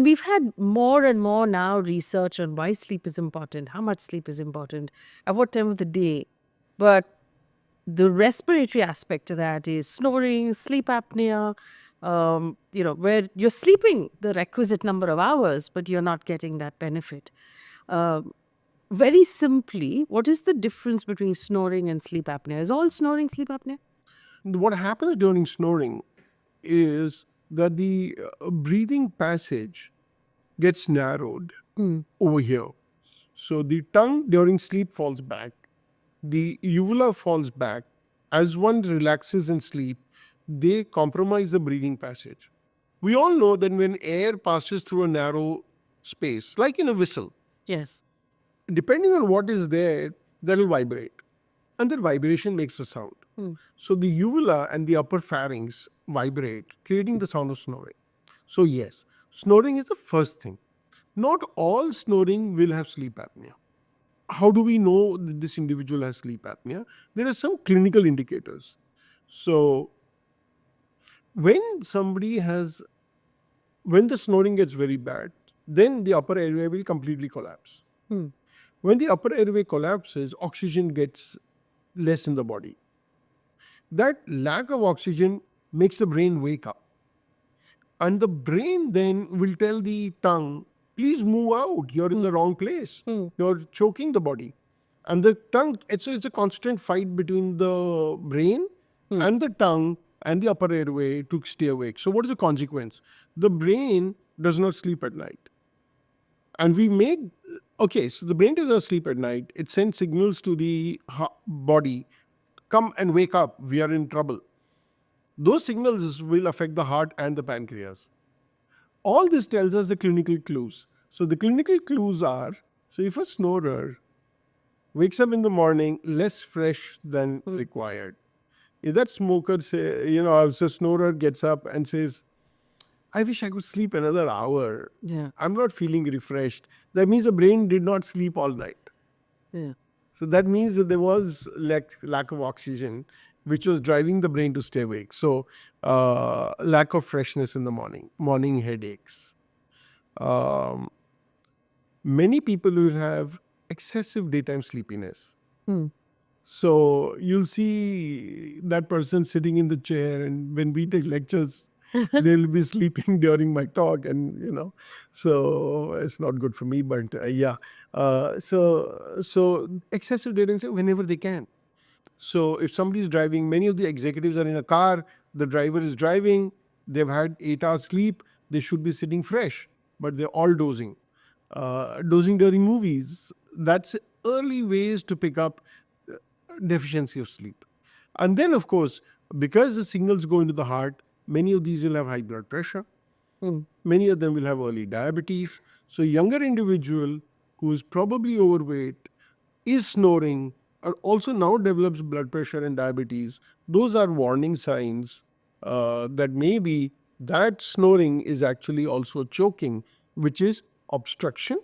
We've had more and more now research on why sleep is important, how much sleep is important, at what time of the day. But the respiratory aspect to that is snoring, sleep apnea, where you're sleeping the requisite number of hours, but you're not getting that benefit. Um, Very simply, what is the difference between snoring and sleep apnea? Is all snoring sleep apnea? What happens during snoring is that the breathing passage gets narrowed over here. So the tongue during sleep falls back, the uvula falls back. As one relaxes in sleep, they compromise the breathing passage. We all know that when air passes through a narrow space, like in a whistle, Yes. depending on what is there, that will vibrate. And that vibration makes a sound. So the uvula and the upper pharynx vibrate, creating the sound of snoring. So yes, snoring is the first thing. Not all snoring will have sleep apnea. How do we know that this individual has sleep apnea? There are some clinical indicators. So when the snoring gets very bad, then the upper airway will completely collapse. When the upper airway collapses, oxygen gets less in the body. That lack of oxygen makes the brain wake up. And the brain then will tell the tongue, please move out. You're in the wrong place. You're choking the body. And the tongue, it's a constant fight between the brain and the tongue and the upper airway to stay awake. So what is the consequence? The brain does not sleep at night. And so the brain does not sleep at night. It sends signals to the body, come and wake up. We are in trouble. Those signals will affect the heart and the pancreas. All this tells us the clinical clues. So the clinical clues are, so if a snorer wakes up in the morning less fresh than required, if that smoker as a snorer gets up and says, I wish I could sleep another hour. Yeah. I'm not feeling refreshed. That means the brain did not sleep all night. Yeah. So that means that there was lack of oxygen, which was driving the brain to stay awake. So lack of freshness in the morning headaches. Many people will have excessive daytime sleepiness. So you'll see that person sitting in the chair, and when we take lectures, they'll be sleeping during my talk, and so it's not good for me. But so excessive daytime whenever they can. So if somebody is driving, many of the executives are in a car, the driver is driving, they've had 8 hours sleep, they should be sitting fresh, but they're all dozing. Dozing during movies, that's early ways to pick up deficiency of sleep. And then, of course, because the signals go into the heart, many of these will have high blood pressure. Many of them will have early diabetes. So younger individual who is probably overweight, is snoring, or also now develops blood pressure and diabetes, those are warning signs that maybe that snoring is actually also choking, which is obstruction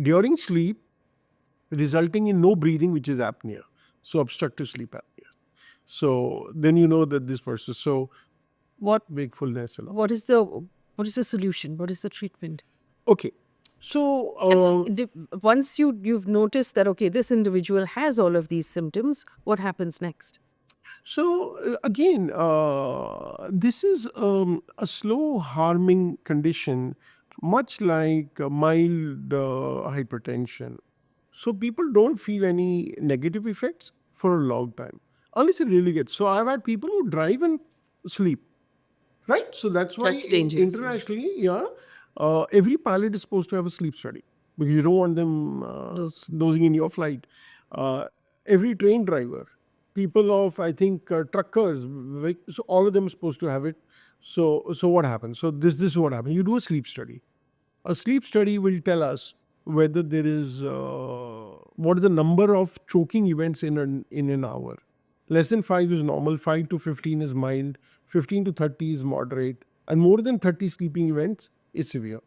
during sleep, resulting in no breathing, which is apnea. So obstructive sleep apnea. So then you know that this person. So what wakefulness? What is the solution? What is the treatment? Okay. So Once you've noticed that, okay, this individual has all of these symptoms, what happens next? Again, this is a slow harming condition, much like mild hypertension. So people don't feel any negative effects for a long time, unless it really gets. So I've had people who drive and sleep, right? So that's why That's dangerous. internationally, every pilot is supposed to have a sleep study because you don't want them dozing in your flight. Every train driver, people of I think truckers, so all of them are supposed to have it. So what happens? So this is what happens. You do a sleep study. A sleep study will tell us whether there is what is the number of choking events in an hour. Less than 5 is normal, 5 to 15 is mild, 15 to 30 is moderate, and more than 30 sleeping events is severe.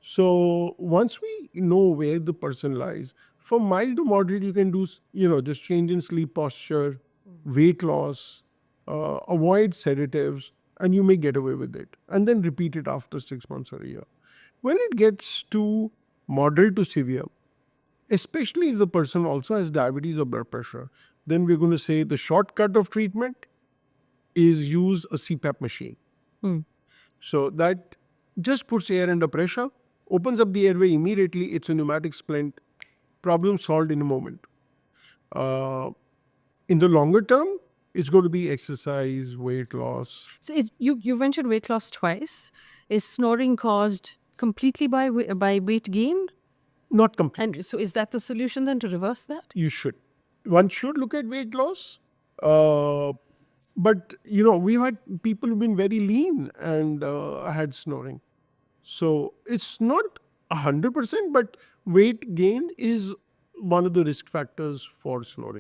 So once we know where the person lies, from mild to moderate, you can do, just change in sleep posture, weight loss, avoid sedatives, and you may get away with it, and then repeat it after 6 months or a year. When it gets to moderate to severe, especially if the person also has diabetes or blood pressure, then we're going to say the shortcut of treatment is use a CPAP machine. So that just puts air under pressure, opens up the airway immediately. It's a pneumatic splint. Problem solved in a moment. In the longer term, it's going to be exercise, weight loss. So you mentioned weight loss twice. Is snoring caused completely by weight gain? Not complete. And so is that the solution then to reverse that? You should. One should look at weight loss. But, we've had people who've been very lean and had snoring. So it's not 100%, but weight gain is one of the risk factors for snoring.